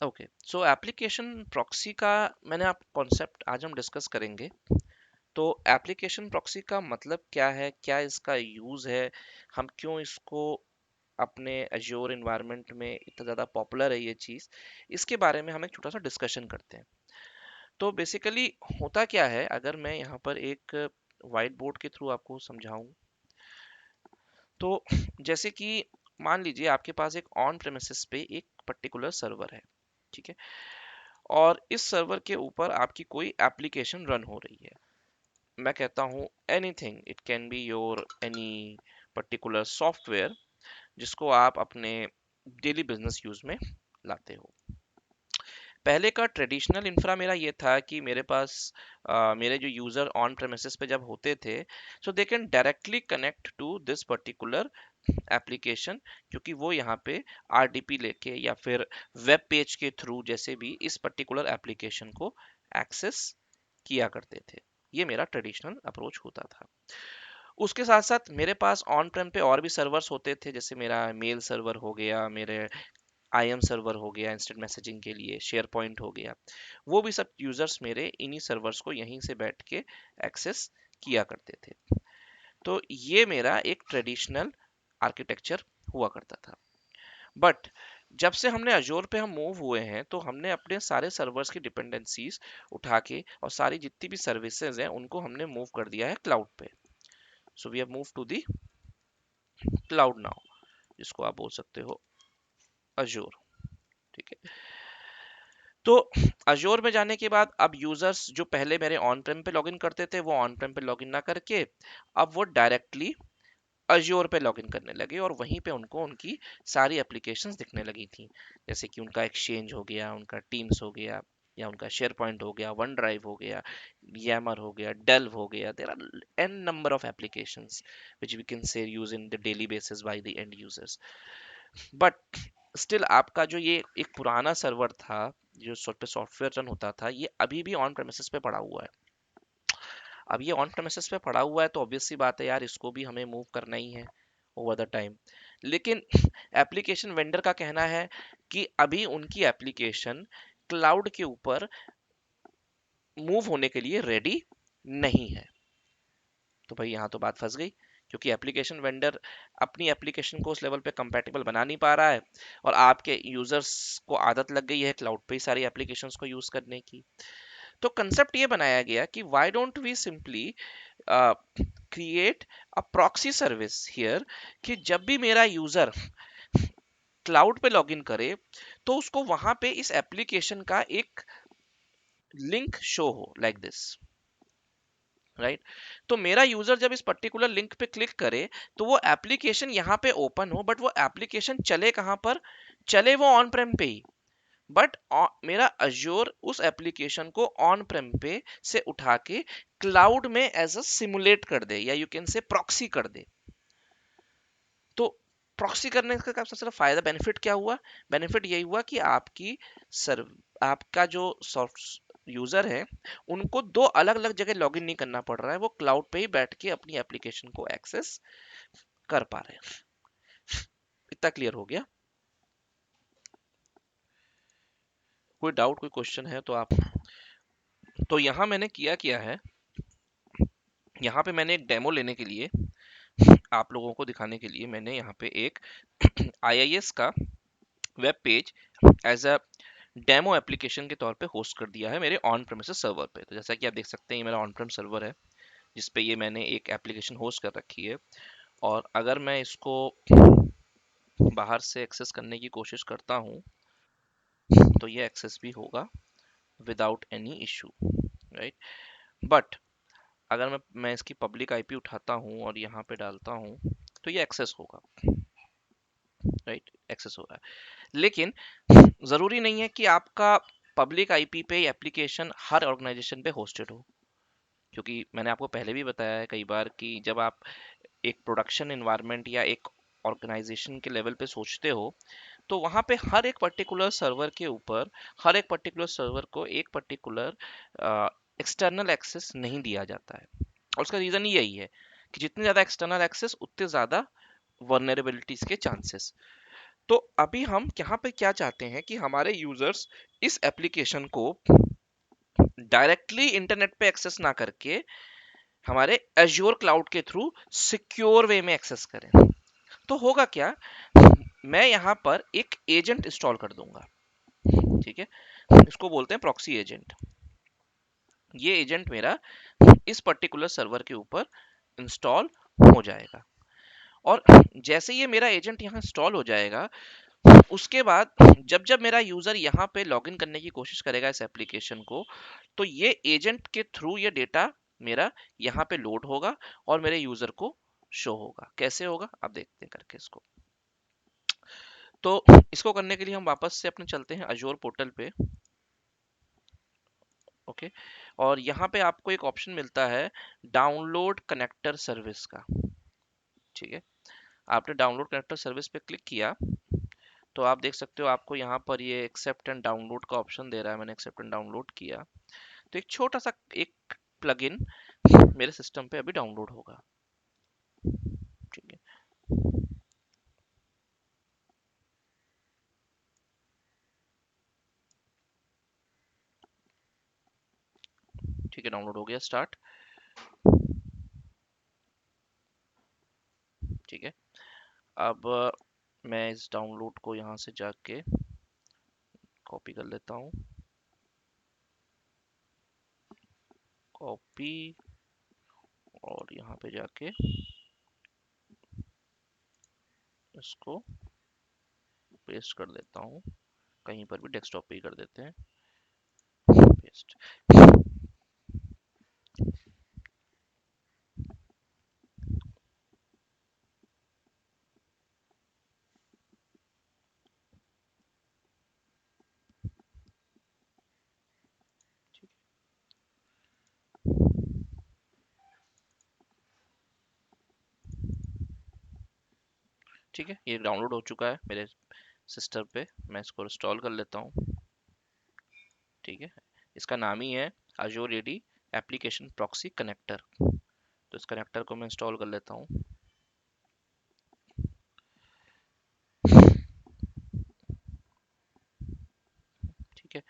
Okay, सो application proxy का मैंने आप कॉन्सेप्ट आज हम डिस्कस करेंगे। तो एप्लीकेशन प्रॉक्सी का मतलब क्या है, क्या इसका यूज है, हम क्यों इसको अपने एज्योर इन्वायरमेंट में इतना ज़्यादा पॉपुलर है ये चीज़, इसके बारे में हम एक छोटा सा डिस्कशन करते हैं। तो बेसिकली होता क्या है, अगर मैं यहाँ पर एक व्हाइट बोर्ड के थ्रू आपको समझाऊं, तो जैसे कि मान लीजिए आपके पास एक ऑन प्रेमिसेस पे एक पर्टिकुलर सर्वर है, ठीक है, और इस सर्वर के ऊपर आपकी कोई एप्लीकेशन रन हो रही है। मैं कहता हूँ anything, it can be your any particular software जिसको आप अपने डेली बिजनेस यूज में लाते हो। पहले का ट्रेडिशनल इंफ्रा मेरा ये था कि मेरे पास मेरे जो यूजर ऑन प्रेमिसेस पे जब होते थे, so they can directly connect to this particular application, क्योंकि वो यहाँ पे आरडीपी लेके या फिर वेब पेज के थ्रू जैसे भी इस पर्टिकुलर एप्लीकेशन को एक्सेस किया करते थे। ये मेरा ट्रेडिशनल अप्रोच होता था। उसके साथ साथ मेरे पास ऑन प्रेम पे और भी सर्वर्स होते थे, जैसे मेरा मेल सर्वर हो गया, मेरे आईएम सर्वर हो गया इंस्टेंट मैसेजिंग के लिए, शेयर पॉइंट हो गया। वो भी सब यूजर्स मेरे इन्हीं सर्वर्स को यहीं से बैठ के एक्सेस किया करते थे। तो ये मेरा एक ट्रेडिशनल आर्किटेक्चर हुआ करता था। बट जब से हमने अजोर पे हम मूव हुए हैं, तो हमने अपने सारे सर्वर्स की डिपेंडेंसीज उठा के और सारी जितनी भी सर्विसेज हैं उनको हमने मूव कर दिया है क्लाउड पे। So we have move to the cloud now, जिसको आप बोल सकते हो अजोर, ठीक है। तो अजोर में जाने के बाद अब यूजर्स जो पहले मेरे ऑन प्रेम पे लॉगिन करते थे, वो ऑन प्रेम पे लॉगिन ना करके अब वो डायरेक्टली अज्योर पे लॉगिन करने लगे, और वहीं पे उनको उनकी सारी एप्लीकेशंस दिखने लगी थी। जैसे कि उनका एक्सचेंज हो गया, उनका टीम्स हो गया, या उनका शेयर पॉइंट हो गया, वन ड्राइव हो गया, yammer हो गया, delve हो गया। There are n number of applications which we can say use in the daily basis by the end users. But still आपका जो ये एक पुराना सर्वर था, जो पे सॉफ्टवेयर रन होता था, ये अभी भी ऑन प्रेमिसेस पे पड़ा हुआ है। अब ये ऑन प्रेमिसेस पे पड़ा हुआ है, तो ऑब्वियस सी बात है यार, इसको भी हमें मूव करना ही है ओवर द टाइम। लेकिन एप्लीकेशन वेंडर का कहना है कि अभी उनकी एप्लीकेशन क्लाउड के ऊपर मूव होने के लिए रेडी नहीं है। तो भाई यहाँ तो बात फंस गई, क्योंकि एप्लीकेशन वेंडर अपनी एप्लीकेशन को उस लेवल पे कंपैटिबल बना नहीं पा रहा है, और आपके यूजर्स को आदत लग गई है क्लाउड पे ही सारी एप्लीकेशंस को यूज करने की। तो कंसेप्ट ये बनाया गया कि why don't we simply create a proxy service here, कि जब भी मेरा यूजर क्लाउड पे लॉगिन करे, तो उसको वहां पे इस एप्लीकेशन का एक लिंक शो हो, लाइक दिस, राइट। तो मेरा यूजर जब इस पर्टिकुलर लिंक पे क्लिक करे, तो वो एप्लीकेशन यहाँ पे ओपन हो, बट वो एप्लीकेशन चले कहाँ पर, चले वो ऑन प्रेम पे ही। बट मेरा अज्योर उस एप्लीकेशन को ऑन प्रेम पे से उठा के क्लाउड में एज अ सिमुलेट कर दे, या यू कैन से प्रॉक्सी कर दे। तो प्रॉक्सी करने का सबसे ज्यादा फायदा, बेनिफिट क्या हुआ? बेनिफिट यही हुआ कि आपकी सर्व आपका जो सॉफ्ट यूजर है, उनको दो अलग अलग जगह लॉगिन नहीं करना पड़ रहा है, वो क्लाउड पे ही बैठ के अपनी एप्लीकेशन को एक्सेस कर पा रहे हैं। इतना क्लियर हो गया? कोई डाउट, कोई क्वेश्चन है तो आप। तो यहाँ मैंने किया किया है, यहाँ पे मैंने एक डेमो लेने के लिए, आप लोगों को दिखाने के लिए, मैंने यहाँ पे एक आईआईएस का web page as a demo application के तौर पे होस्ट कर दिया है मेरे ऑन प्रेमिसेस सर्वर पे। तो जैसा कि आप देख सकते हैं, ये मेरा ऑन प्रेम सर्वर है जिसपे ये मैंने एक एप्लीकेशन होस्ट कर रखी है। और अगर मैं इसको बाहर से एक्सेस करने की कोशिश करता हूँ, तो ये एक्सेस भी होगा without any issue, right. But अगर मैं इसकी पब्लिक आईपी उठाता हूँ और यहाँ पे डालता हूँ, तो ये एक्सेस होगा, राइट, एक्सेस हो रहा है। लेकिन जरूरी नहीं है कि आपका पब्लिक आईपी पे एप्लीकेशन हर ऑर्गेनाइजेशन पे होस्टेड हो, क्योंकि मैंने आपको पहले भी बताया है कई बार कि जब आप एक प्रोडक्शन एनवायरनमेंट या एक ऑर्गेनाइजेशन के लेवल पे सोचते हो, तो वहाँ पे हर एक पर्टिकुलर सर्वर के ऊपर, हर एक पर्टिकुलर सर्वर को एक पर्टिकुलर एक्सटर्नल एक्सेस नहीं दिया जाता है। और उसका रीज़न यही है कि जितने ज़्यादा एक्सटर्नल एक्सेस, उतने ज़्यादा वर्नरेबिलिटीज के चांसेस। तो अभी हम यहाँ पे क्या चाहते हैं कि हमारे यूजर्स इस एप्लीकेशन को डायरेक्टली इंटरनेट पे एक्सेस ना करके हमारे एज्योर क्लाउड के थ्रू सिक्योर वे में एक्सेस करें। तो होगा क्या, मैं यहाँ पर एक एजेंट इंस्टॉल कर दूंगा। ठीक है, इसको बोलते हैं प्रॉक्सी एजेंट। ये एजेंट मेरा इस पर्टिकुलर सर्वर के ऊपर इंस्टॉल हो जाएगा, और जैसे ये मेरा एजेंट यहाँ इंस्टॉल हो जाएगा, उसके बाद जब जब मेरा यूजर यहाँ पे लॉगिन करने की कोशिश करेगा इस एप्लीकेशन को, तो ये एजेंट के थ्रू ये डेटा मेरा यहाँ पे लोड होगा और मेरे यूजर को शो होगा। कैसे होगा आप देखते हैं करके इसको। तो इसको करने के लिए हम वापस से अपने चलते हैं अजोर पोर्टल पे। ओके, और यहाँ पे आपको एक ऑप्शन मिलता है डाउनलोड कनेक्टर सर्विस का। ठीक है, आपने डाउनलोड कनेक्टर सर्विस पे क्लिक किया तो आप देख सकते हो आपको यहाँ पर ये एक्सेप्ट एंड डाउनलोड का ऑप्शन दे रहा है। मैंने एक्सेप्ट एंड डाउनलोड किया तो एक छोटा सा एक प्लगइन मेरे सिस्टम पे अभी डाउनलोड होगा। ठीक है, ठीक है, डाउनलोड हो गया स्टार्ट। ठीक है, अब मैं इस डाउनलोड को यहाँ से जाके कॉपी कर लेता हूँ। कॉपी, और यहाँ पे जाके इसको पेस्ट कर देता हूँ। कहीं पर भी डेस्कटॉप पे ही कर देते हैं पेस्ट। ठीक है, ये डाउनलोड हो चुका है मेरे सिस्टम पे। मैं इसको इंस्टॉल कर लेता हूँ। ठीक है, इसका नाम ही है Azure AD application proxy connector. तो इस कनेक्टर को मैं इंस्टॉल कर लेता हूँ। ठीक है,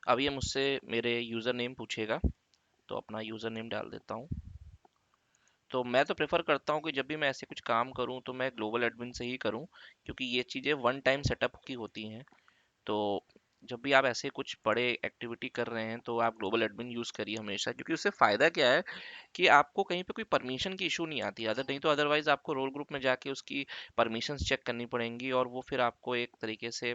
अब ये मुझसे मेरे यूज़र नेम पूछेगा, तो अपना यूज़र नेम डाल देता हूँ। तो मैं तो प्रेफर करता हूँ कि जब भी मैं ऐसे कुछ काम करूँ तो मैं ग्लोबल एडमिन से ही करूँ, क्योंकि ये चीज़ें वन टाइम सेटअप की होती हैं। तो जब भी आप ऐसे कुछ बड़े एक्टिविटी कर रहे हैं तो आप ग्लोबल एडमिन यूज़ करिए हमेशा, क्योंकि उससे फ़ायदा क्या है कि आपको कहीं पे कोई परमिशन की इशू नहीं आती। अदर नहीं तो अदरवाइज आपको रोल ग्रुप में जाके उसकी परमिशंस चेक करनी पड़ेंगी, और वो फिर आपको एक तरीके से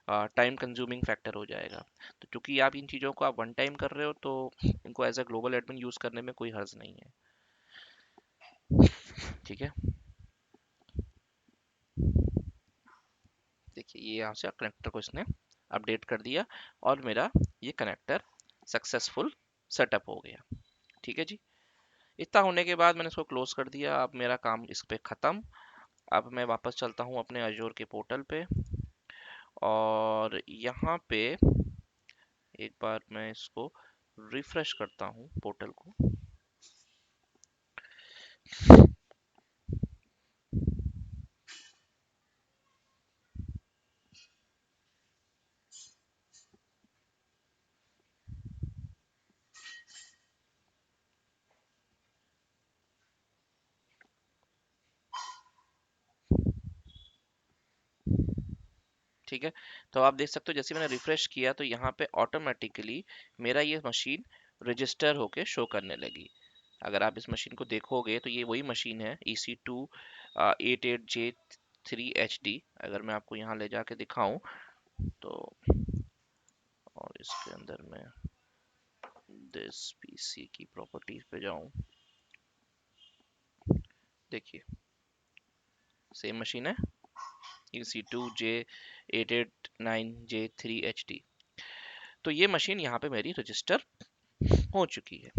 टाइम कंज्यूमिंग फैक्टर हो जाएगा। तो क्योंकि आप इन चीज़ों को आप वन टाइम कर रहे हो, तो इनको as a global admin use करने में कोई हर्ज नहीं है। ठीक है, देखिए ये यहाँ से कनेक्टर को इसने अपडेट कर दिया, और मेरा ये कनेक्टर सक्सेसफुल सेटअप हो गया। ठीक है जी, इतना होने के बाद मैंने इसको क्लोज कर दिया। अब मेरा काम इस पे ख़त्म। अब मैं वापस चलता हूँ अपने अजोर के पोर्टल पे, और यहाँ पे एक बार मैं इसको रिफ्रेश करता हूँ पोर्टल को। ठीक है, तो आप देख सकते हो जैसे मैंने रिफ्रेश किया तो यहाँ पे ऑटोमेटिकली मेरा ये मशीन रजिस्टर होके शो करने लगी। अगर आप इस मशीन को देखोगे तो ये वही मशीन है EC2 88J3HD। अगर मैं आपको यहाँ ले जाके दिखाऊं तो, और इसके अंदर मैं दिस पीसी की प्रॉपर्टीज पे जाऊं, देखिए सेम मशीन है EC2J889J3HD। तो ये मशीन यहाँ पे मेरी रजिस्टर हो चुकी है।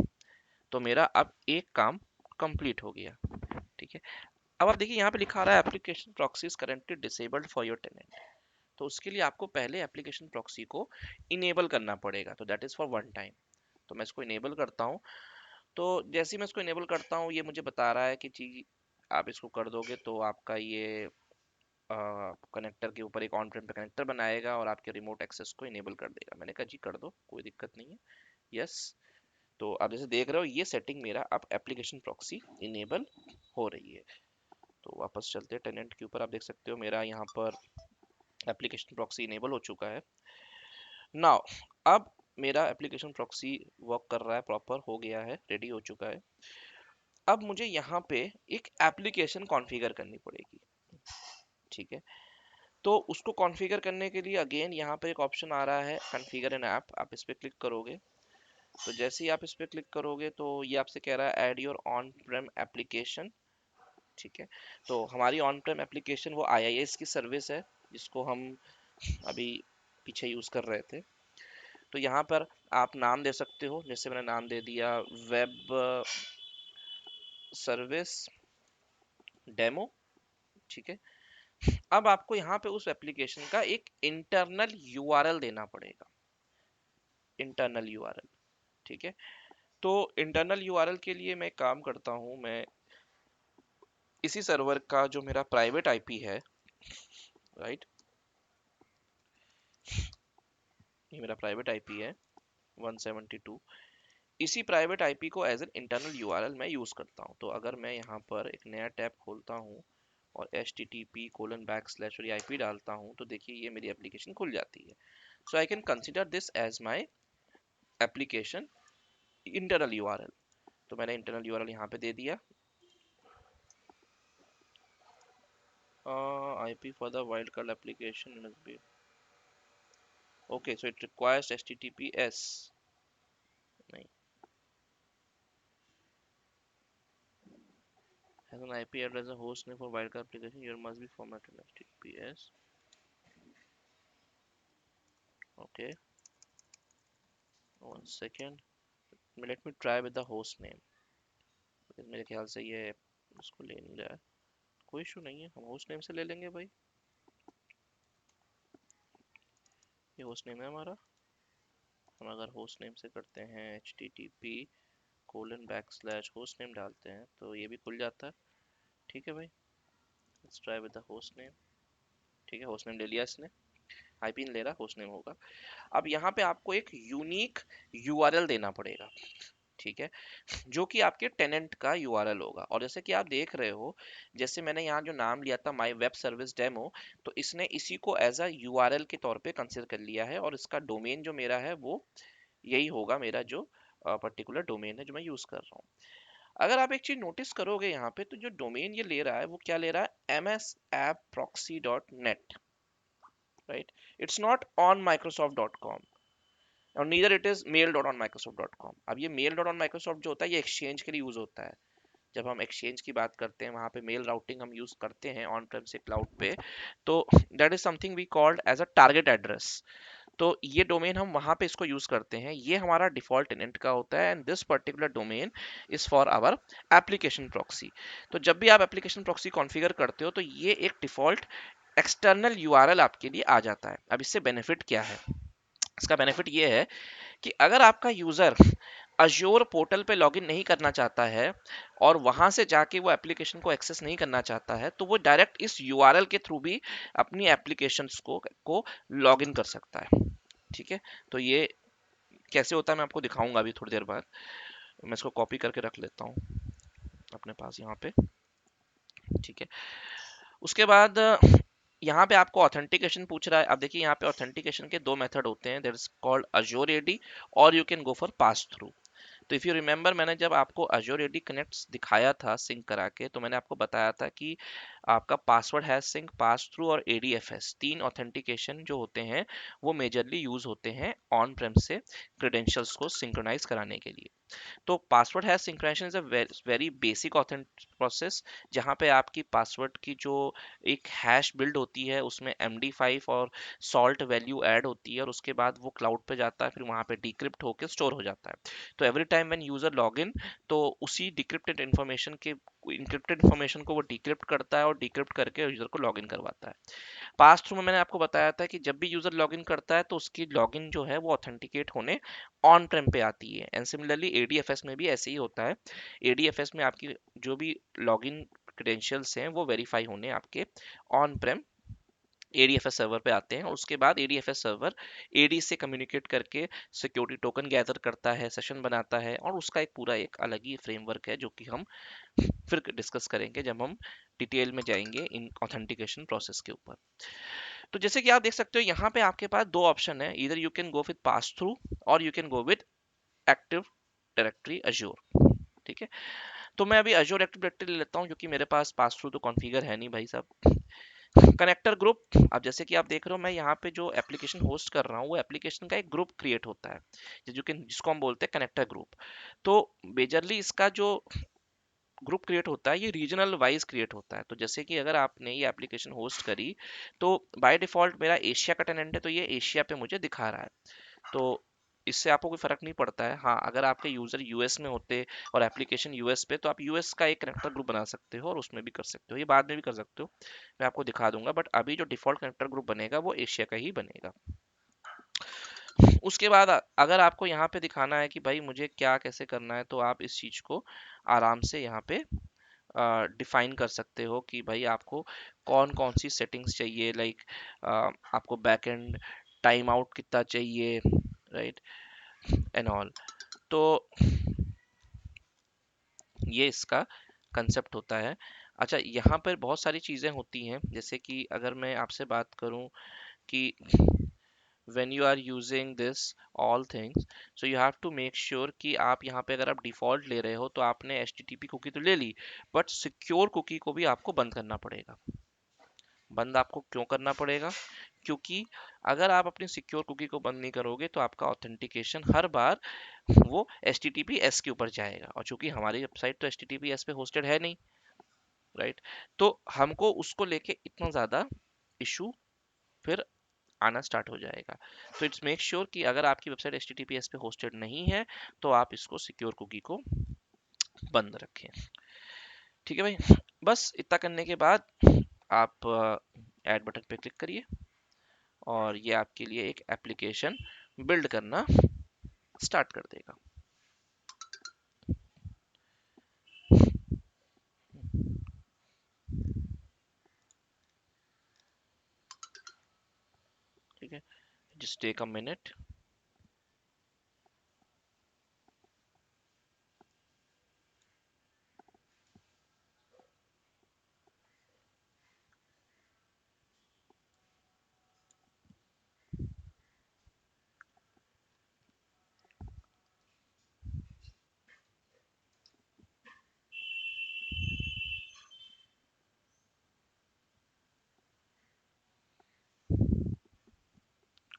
तो मेरा अब एक काम कंप्लीट हो गया। ठीक है, अब आप देखिए यहाँ पे लिखा आ रहा है application proxy is currently disabled for your tenant. तो उसके लिए आपको पहले एप्लीकेशन प्रॉक्सी को इनेबल करना पड़ेगा, तो that is for one time. तो मैं इसको इनेबल करता हूँ। तो जैसे ही मैं इसको इनेबल करता हूँ ये मुझे बता रहा है कि जी आप इसको कर दोगे तो आपका ये कनेक्टर के ऊपर एक ऑन प्रेम पे कनेक्टर बनाएगा और आपके रिमोट एक्सेस को इनेबल कर देगा। मैंने कहा जी कर दो, कोई दिक्कत नहीं है। यस। तो आप जैसे देख रहे हो ये सेटिंग मेरा अब एप्लीकेशन प्रॉक्सी इनेबल हो रही है। तो वापस चलते हैं टेनेंट के ऊपर। आप देख सकते हो मेरा यहाँ पर एप्लीकेशन प्रॉक्सी इनेबल हो चुका है। नाउ अब मेरा एप्लीकेशन प्रॉक्सी वर्क कर रहा है, प्रॉपर हो गया है, रेडी हो चुका है। अब मुझे यहाँ पे एक एप्लीकेशन कॉन्फ़िगर करनी पड़ेगी। ठीक है, तो उसको कॉन्फ़िगर करने के लिए अगेन यहाँ पे एक ऑप्शन आ रहा है कॉन्फ़िगर एन ऐप। आप इस पे क्लिक करोगे, तो जैसे ही आप इस पे क्लिक करोगे तो ये आपसे कह रहा है add your on Prem application. ठीक है, तो हमारी ऑन प्रेम एप्लीकेशन वो IIS की सर्विस है जिसको हम अभी पीछे यूज कर रहे थे। तो यहाँ पर आप नाम दे सकते हो, जैसे मैंने नाम दे दिया वेब सर्विस डेमो। ठीक है, अब आपको यहाँ पे उस एप्लीकेशन का एक इंटरनल यूआरएल देना पड़ेगा, इंटरनल यूआरएल। ठीक है, तो इंटरनल यूआरएल के लिए मैं काम करता हूँ, मैं इसी सर्वर का जो मेरा प्राइवेट आईपी है, राइट, ये मेरा प्राइवेट आईपी है 172, इसी प्राइवेट आईपी को एज एन इंटरनल यूआरएल मैं यूज करता हूँ। तो अगर मैं यहाँ पर एक नया टैब खोलता हूँ और http:// और ये आईपी डालता हूँ तो देखिए ये मेरी एप्लीकेशन खुल जाती है। So I can consider this as my application internal URL. तो मैंने इंटरनल यूआरएल यहाँ पे दे दिया, IP for the wildcard application must be okay, so it requires https, नहीं, has an IP address a host name for wildcard application, here must be formatted https. Okay, 1 second, let me try with the host name, मेरे ख्याल से ये उसको ले नहीं रहा है। कोई इशू नहीं है, हम होस्ट नेम से ले लेंगे भाई, ये होस्ट नेम है हमारा। हम अगर होस्ट नेम से करते हैं http:// होस्ट नेम डालते हैं तो ये भी खुल जाता है। ठीक है भाई, let's try with the host name. ठीक है, होस्ट नेम ले लिया इसने, आईपी नहीं ले रहा, होस्ट नेम होगा। अब यहाँ पे आपको एक यूनिक यूआरएल देना पड़ेगा। ठीक है, जो कि आपके टेनेंट का यूआरएल होगा। और जैसे कि आप देख रहे हो, जैसे मैंने यहाँ जो नाम लिया था माय वेब सर्विस डेमो, तो इसने इसी को एज अ यूआरएल के तौर पे कंसिडर कर लिया है और इसका डोमेन जो मेरा है वो यही होगा, मेरा जो पर्टिकुलर डोमेन है जो मैं यूज कर रहा हूँ। अगर आप एक चीज नोटिस करोगे यहाँ पे, तो जो डोमेन ये ले रहा है वो क्या ले रहा है, msappproxy.net, right. It's not on microsoft.com और नीदर इट इज mail.onmicrosoft.com। अब ये mail.onmicrosoft जो होता है ये एक्सचेंज के लिए यूज होता है। जब हम एक्सचेंज की बात करते हैं वहां पे मेल राउटिंग हम यूज करते हैं ऑन प्रेम से क्लाउड पे, तो that is something we called as a target address. तो ये डोमेन हम वहां पे इसको यूज करते हैं, ये हमारा डिफॉल्ट टेनेंट का होता है and this particular domain is for our application proxy. तो जब भी आप एप्लीकेशन प्रॉक्सी कॉन्फ़िगर करते हो तो ये एक डिफॉल्ट एक्सटर्नल यूआरएल आपके लिए आ जाता है। अब इससे बेनिफिट क्या है, इसका बेनिफिट ये है कि अगर आपका यूजर अज्योर पोर्टल पे लॉगिन नहीं करना चाहता है और वहां से जाके वो एप्लीकेशन को एक्सेस नहीं करना चाहता है, तो वो डायरेक्ट इस यूआरएल के थ्रू भी अपनी एप्लीकेशंस को लॉगिन कर सकता है। ठीक है, तो ये कैसे होता है मैं आपको दिखाऊंगा अभी थोड़ी देर बाद। मैं इसको कॉपी करके रख लेता हूँ अपने पास यहाँ पे। ठीक है, उसके बाद यहाँ पे आपको ऑथेंटिकेशन पूछ रहा है। अब देखिए यहाँ पे ऑथेंटिकेशन के दो मेथड होते हैं, that is called Azure AD और you can go for pass through. तो इफ़ यू रिमेंबर, मैंने जब आपको अज्योर एडी कनेक्ट दिखाया था सिंक करा के, तो मैंने आपको बताया था कि आपका password hash sync, pass through और एडीएफएस, तीन ऑथेंटिकेशन जो होते हैं वो मेजरली यूज होते हैं ऑन प्रेम से क्रेडेंशियल्स को सिंक्रोनाइज कराने के लिए। तो password hash synchronisation is a very basic authentic process, जहाँ पे आपकी पासवर्ड की जो एक हैश बिल्ड होती है उसमें MD5 और सॉल्ट वैल्यू ऐड होती है और उसके बाद वो क्लाउड पे जाता है, फिर वहाँ पे डिक्रिप्ट होकर स्टोर हो जाता है। तो every time when user log in, तो उसी डिक्रिप्टेड इन्फॉर्मेशन के इंक्रिप्टेड इन्फॉर्मेशन को वो डिक्रिप्ट करता है और डिक्रिप्ट करके यूजर को लॉगिन करवाता है। पास थ्रू में मैंने आपको बताया था कि जब भी यूजर लॉगिन करता है तो उसकी लॉगिन जो है वो ऑथेंटिकेट होने ऑन प्रेम पे आती है। एंड सिमिलरली एडीएफएस में भी ऐसे ही होता है। एडीएफएस में आपकी जो भी लॉगिन क्रेडेंशियल्स हैं वो वेरीफाई होने आपके ऑन प्रेम ADFS सर्वर पे आते हैं, और उसके बाद ADFS सर्वर AD से कम्युनिकेट करके सिक्योरिटी टोकन गैदर करता है, सेशन बनाता है, और उसका एक पूरा एक अलग ही फ्रेमवर्क है जो कि हम फिर डिस्कस करेंगे जब हम डिटेल में जाएंगे इन ऑथेंटिकेशन प्रोसेस के ऊपर। तो जैसे कि आप देख सकते हो यहाँ पे आपके पास दो ऑप्शन है, इधर you can go with pass through और you can go with active directory Azure. ठीक है, तो मैं अभी अज्योर एक्टिव डायरेक्टरी ले लेता हूँ क्योंकि मेरे पास पास थ्रू तो कॉन्फ़िगर है नहीं भाई साहब। कनेक्टर ग्रुप, अब जैसे कि आप देख रहे हो मैं यहाँ पे जो एप्लीकेशन होस्ट कर रहा हूँ वो एप्लीकेशन का एक ग्रुप क्रिएट होता है, जिसको हम बोलते हैं कनेक्टर ग्रुप। तो मेजरली इसका जो ग्रुप क्रिएट होता है ये रीजनल वाइज क्रिएट होता है। तो जैसे कि अगर आपने ये एप्लीकेशन होस्ट करी तो बाय डिफॉल्ट मेरा एशिया का टेनेंट है, तो ये एशिया पे मुझे दिखा रहा है, तो इससे आपको कोई फर्क नहीं पड़ता है। हाँ, अगर आपके यूजर यूएस में होते और एप्लीकेशन यूएस पे, तो आप यूएस का एक कनेक्टर ग्रुप बना सकते हो और उसमें भी कर सकते हो, ये बाद में भी कर सकते हो, मैं आपको दिखा दूंगा, बट अभी जो डिफॉल्ट कनेक्टर ग्रुप बनेगा वो एशिया का ही बनेगा। उसके बाद अगर आपको यहाँ पे दिखाना है कि भाई मुझे क्या कैसे करना है, तो आप इस चीज को आराम से यहाँ पे डिफाइन कर सकते हो कि भाई आपको कौन कौन सी सेटिंग्स चाहिए, लाइक आपको बैकएंड टाइम आउट कितना चाहिए, राइट, एंड ऑल। तो ये इसका कंसेप्ट होता है। अच्छा, यहाँ पर बहुत सारी चीज़ें होती हैं, जैसे कि अगर मैं आपसे बात करूँ कि when you are using this all things, so you have to make sure कि आप यहाँ पे अगर आप डिफॉल्ट ले रहे हो तो आपने HTTP कुकी तो ले ली, बट सिक्योर कुकी को भी आपको बंद करना पड़ेगा। बंद आपको क्यों करना पड़ेगा? क्योंकि अगर आप अपनी सिक्योर कुकी को बंद नहीं करोगे तो आपका ऑथेंटिकेशन हर बार वो HTTPS के ऊपर जाएगा, और चूंकि हमारी वेबसाइट तो HTTPS पे होस्टेड है नहीं, राइट, तो हमको उसको लेके इतना ज़्यादा इशू फिर आना स्टार्ट हो जाएगा। तो इट्स मेक श्योर कि अगर आपकी वेबसाइट HTTPS पे होस्टेड नहीं है तो आप इसको सिक्योर कुकी को बंद रखें। ठीक है भाई, बस इतना करने के बाद आप ऐड बटन पे क्लिक करिए और ये आपके लिए एक एप्लीकेशन बिल्ड करना स्टार्ट कर देगा। ठीक है, just take a minute.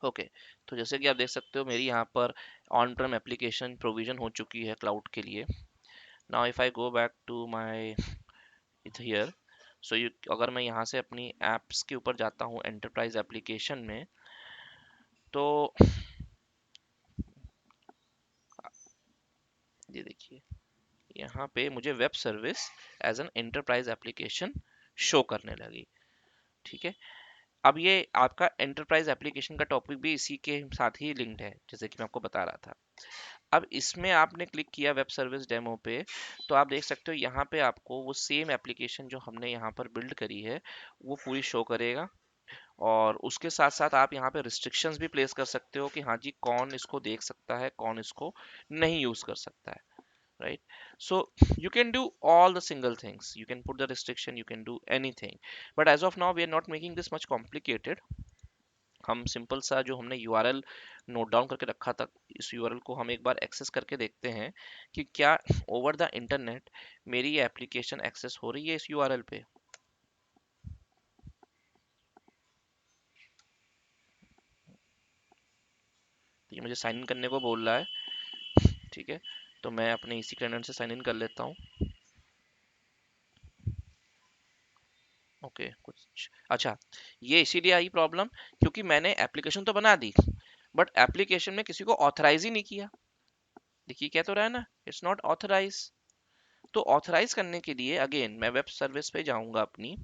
Okay, तो जैसे कि आप देख सकते हो मेरी यहाँ पर ऑन प्रेम एप्लीकेशन प्रोविजन हो चुकी है क्लाउड के लिए। Now if I go back to my it here, so you, अगर मैं यहाँ से अपनी एप्स के ऊपर जाता हूँ एंटरप्राइज एप्लीकेशन में, तो ये देखिए यहाँ पे मुझे web service as an enterprise application show करने लगी। ठीक है, अब ये आपका एंटरप्राइज एप्लीकेशन का टॉपिक भी इसी के साथ ही लिंक्ड है, जैसे कि मैं आपको बता रहा था। अब इसमें आपने क्लिक किया वेब सर्विस डेमो पे, तो आप देख सकते हो यहाँ पे आपको वो सेम एप्लीकेशन जो हमने यहाँ पर बिल्ड करी है वो पूरी शो करेगा, और उसके साथ साथ आप यहाँ पे रिस्ट्रिक्शंस भी प्लेस कर सकते हो कि हाँ जी कौन इसको देख सकता है कौन इसको नहीं यूज कर सकता है, right? So you can do all the single things, you can put the restriction, you can do anything, but as of now we are not making this much complicated। हम सिंपल सा जो हमने URL note down करके रखा था, इस URL को हम एक बार एक्सेस करके देखते हैं कि क्या ओवर द इंटरनेट मेरी ये एप्लीकेशन एक्सेस हो रही है इस यूआरएल पे। तो ये मुझे साइन इन करने को बोल रहा है, ठीक है, तो मैं अपने इसी टेनेंट से साइन इन कर लेता हूँ। ओके, कुछ अच्छा, ये इसीलिए आई प्रॉब्लम क्योंकि मैंने एप्लीकेशन तो बना दी बट एप्लीकेशन में किसी को ऑथराइज ही नहीं किया। देखिए क्या तो रहा है ना, इट्स नॉट ऑथराइज। तो ऑथराइज करने के लिए अगेन मैं वेब सर्विस पे जाऊंगा अपनी,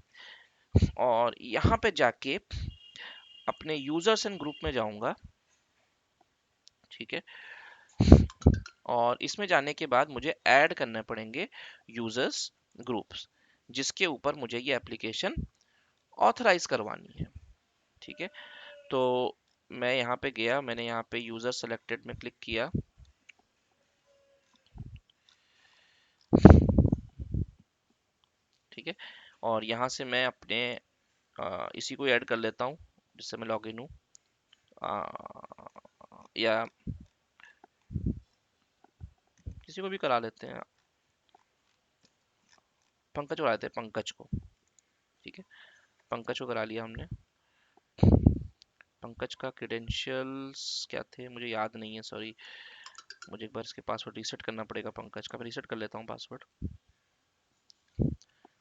और यहाँ पे जाके अपने यूजर्स एंड ग्रुप में जाऊंगा। ठीक है, और इसमें जाने के बाद मुझे ऐड करने पड़ेंगे यूजर्स ग्रुप्स जिसके ऊपर मुझे ये एप्लीकेशन ऑथराइज करवानी है। ठीक है। तो मैं यहाँ पे गया, मैंने यहाँ पे यूजर सेलेक्टेड में क्लिक किया। ठीक है। और यहाँ से मैं अपने इसी को ऐड कर लेता हूँ जिससे मैं लॉगिन हूँ। या किसी को भी करा लेते हैं, पंकज को करा लेते हैं, पंकज को। ठीक है, पंकज को करा लिया हमने। पंकज का क्रेडेंशियल्स क्या थे मुझे याद नहीं है, सॉरी। मुझे एक बार इसके पासवर्ड रीसेट करना पड़ेगा। पंकज का मैं रीसेट कर लेता हूँ पासवर्ड,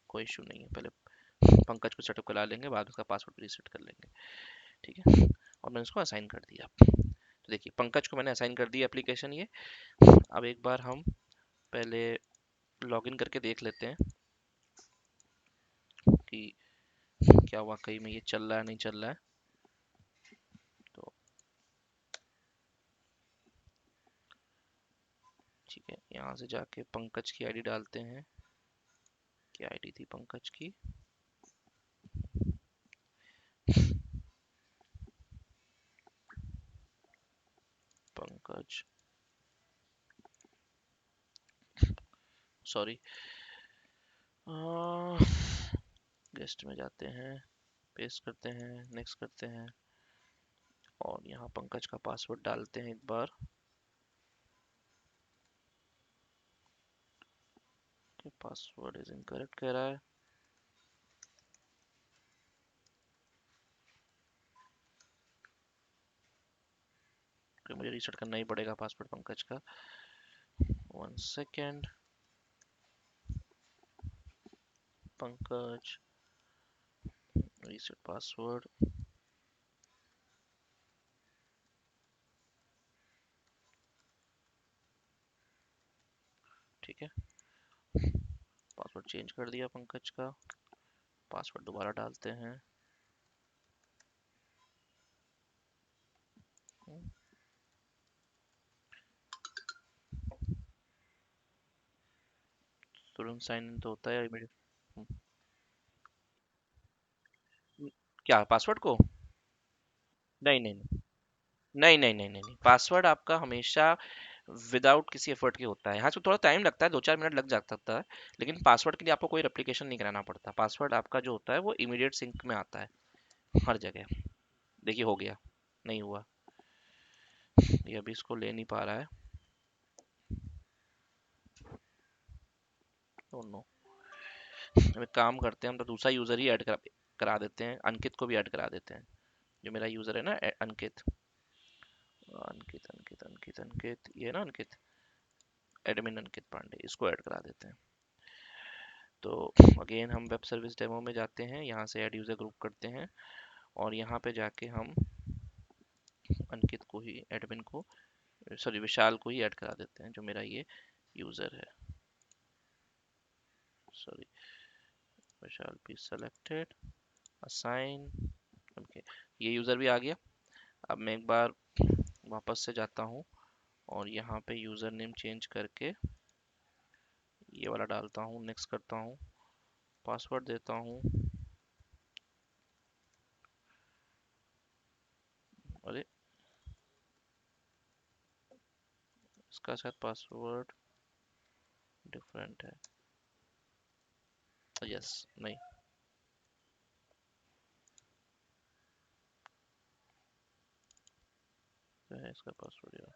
कोई इशू नहीं है। पहले पंकज को सेटअप करा लेंगे, बाद में उसका पासवर्ड रीसेट कर लेंगे। ठीक है, और मैंने इसको असाइन कर दिया। तो देखिए पंकज को मैंने असाइन कर दिया एप्लीकेशन ये। अब एक बार हम पहले लॉगिन करके देख लेते हैं कि क्या वाकई में ये चल रहा है नहीं चल रहा है। तो ठीक है, यहाँ से जाके पंकज की आईडी डालते हैं। क्या आईडी थी पंकज की? पंकज, सॉरी, गेस्ट में जाते हैं, पेस्ट करते हैं, नेक्स्ट करते हैं, और यहाँ पंकज का पासवर्ड डालते हैं एक बार। पासवर्ड इज इनकरेक्ट कह रहा है। तो मुझे रीसेट करना ही पड़ेगा पासवर्ड पंकज का। 1 सेकेंड। Pankaj, reset password. ठीक है, पासवर्ड चेंज कर दिया पंकज का। पासवर्ड दोबारा डालते हैं। तुरंत साइन इन तो होता है इमीडिएट। क्या पासवर्ड को? नहीं नहीं नहीं नहीं नहीं नहीं नहीं, पासवर्ड आपका हमेशा विदाउट किसी एफर्ट के होता है। यहाँ से थोड़ा टाइम लगता है, 2-4 मिनट लग जाता है, लेकिन पासवर्ड के लिए आपको कोई रेप्लिकेशन नहीं कराना पड़ता। पासवर्ड आपका जो होता है वो इमीडिएट सिंक में आता है हर जगह। देखिए हो गया, नहीं हुआ, ये अभी इसको ले नहीं पा रहा है। Oh no. हम एक काम करते हैं, हम तो दूसरा यूजर ही ऐड करा देते हैं, अंकित को भी ऐड करा देते हैं। जो मेरा यूजर है ना, अंकित, अंकित अंकित अंकित अंकित, ये ना अंकित, एडमिन अंकित पांडे, इसको ऐड करा देते हैं। तो अगेन हम वेब सर्विस डेमो में जाते हैं, यहाँ से ऐड यूजर ग्रुप करते हैं, और यहाँ पे जाके हम अंकित को ही, एडमिन को, सॉरी विशाल को ही ऐड करा देते हैं जो मेरा ये यूजर है। Sorry, Vishal be selected, assign. Okay, ये यूजर भी आ गया। अब मैं एक बार वापस से जाता हूँ और यहाँ पे यूजर नेम चेंज करके ये वाला डालता हूँ, नेक्स्ट करता हूँ, पासवर्ड देता हूँ। अरे, इसका शायद पासवर्ड डिफरेंट है। यस, नहीं, क्या है इसका पासवर्ड यार?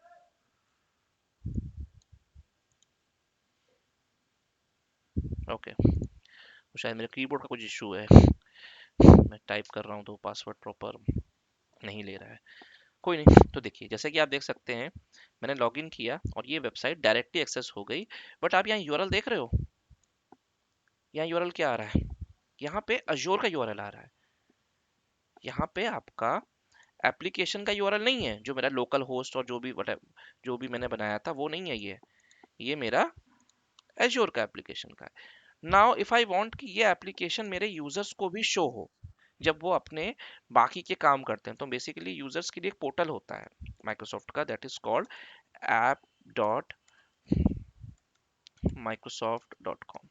ओके, तो शायद मेरे कीबोर्ड का कुछ इशू है। मैं टाइप कर रहा हूँ तो पासवर्ड प्रॉपर नहीं ले रहा है। कोई नहीं। तो देखिए जैसे कि आप देख सकते हैं, मैंने लॉगिन किया और ये वेबसाइट डायरेक्टली एक्सेस हो गई। बट आप यहाँ यूआरएल देख रहे हो, यहाँ यूआरएल क्या आ रहा है? यहाँ पे अजोर का यूआरएल आ रहा है। यहाँ पे आपका एप्लीकेशन का यूआरएल नहीं है, जो मेरा लोकल होस्ट और जो भी जो भी मैंने बनाया था वो नहीं है। ये मेरा एजोर का एप्लीकेशन का है। नाउ इफ आई वांट कि ये एप्लीकेशन मेरे यूजर्स को भी शो हो जब वो अपने बाकी के काम करते हैं, तो बेसिकली यूजर्स के लिए एक पोर्टल होता है माइक्रोसॉफ्ट का, that is called app dot Microsoft dot com.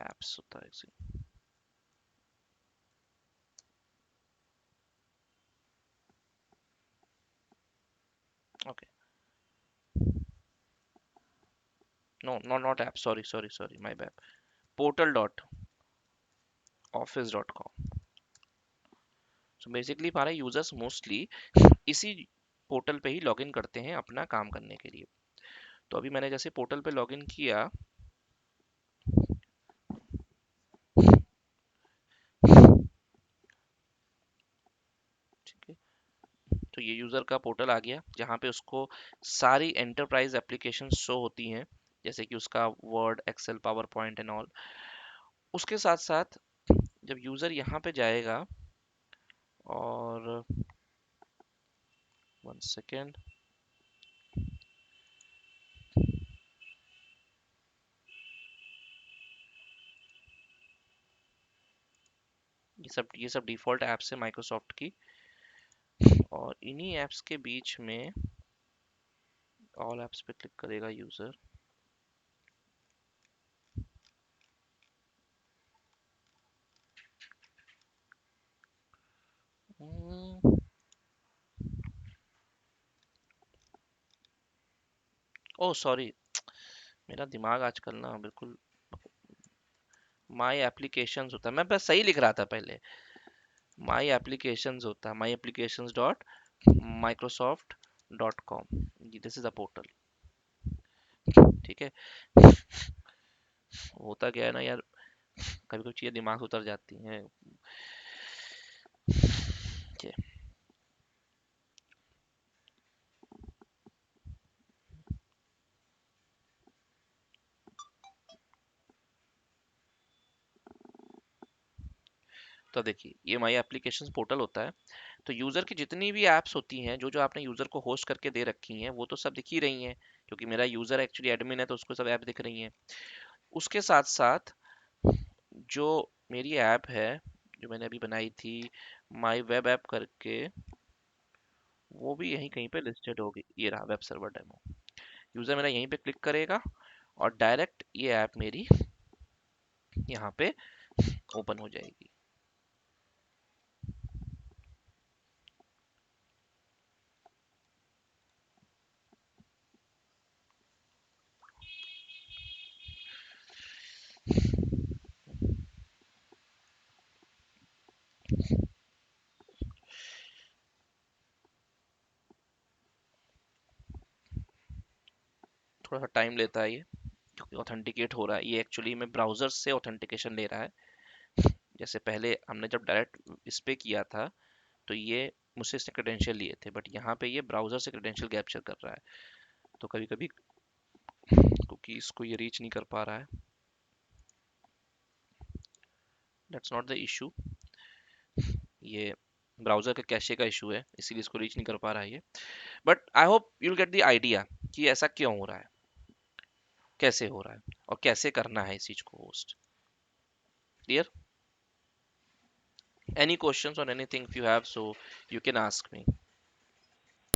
Apps होता है okay, no no not app, sorry sorry sorry, my bad. Portal dot office dot com. So basically हमारे यूजर्स मोस्टली इसी पोर्टल पे ही login करते हैं अपना काम करने के लिए। तो अभी मैंने जैसे पोर्टल पे लॉगिन किया, ठीक है, तो ये यूजर का पोर्टल आ गया जहाँ पे उसको सारी एंटरप्राइज एप्लीकेशन शो होती हैं, जैसे कि उसका Word, Excel, PowerPoint and all. उसके साथ साथ जब यूजर यहाँ पे जाएगा, और वन सेकेंड, ये सब डिफॉल्ट ऐप्स है माइक्रोसॉफ्ट की, और इन्हीं ऐप्स के बीच में ऑल ऐप्स पे क्लिक करेगा यूजर। ओ सॉरी, मेरा दिमाग आजकल ना बिल्कुल, माई एप्लीकेशंस होता है, मैं बस सही लिख रहा था पहले, माई एप्लीकेशंस होता है, my applications dot Microsoft dot com. This is a portal, ठीक है। होता क्या है ना यार, कभी कभी चीजें दिमाग से उतर जाती हैं। ठीक है, तो देखिए ये माई एप्लीकेशंस पोर्टल होता है। तो यूजर की जितनी भी एप्स होती हैं, जो जो आपने यूजर को होस्ट करके दे रखी हैं, वो तो सब दिख ही रही हैं, क्योंकि मेरा यूजर एक्चुअली एडमिन है तो उसको सब ऐप दिख रही हैं। उसके साथ साथ जो मेरी ऐप है, जो मैंने अभी बनाई थी माई वेब ऐप करके, वो भी यहीं कहीं पे लिस्टेड होगी। ये रहा वेब सर्वर डेमो। यूजर मेरा यहीं पे क्लिक करेगा और डायरेक्ट ये ऐप मेरी यहाँ पे ओपन हो जाएगी। थोड़ा सा टाइम लेता है ये, क्योंकि ऑथेंटिकेट हो रहा है। ये एक्चुअली में ब्राउजर से ऑथेंटिकेशन ले रहा है। जैसे पहले हमने जब डायरेक्ट इस पे किया था, तो ये मुझसे इसने क्रेडेंशियल लिए थे, बट यहाँ पे ये ब्राउजर से क्रेडेंशियल कैप्चर कर रहा है। तो कभी कभी क्योंकि इसको ये रीच नहीं कर पा रहा है, दैट्स नॉट द इशू, ये ब्राउजर के कैशे का इशू है, इसीलिए इसको रीच नहीं कर पा रहा है ये। But I hope you'll get the idea कि ऐसा क्यों हो रहा है, कैसे हो रहा है, और कैसे करना है इस चीज को host. Clear? Any questions or anything if you have, so you can ask me.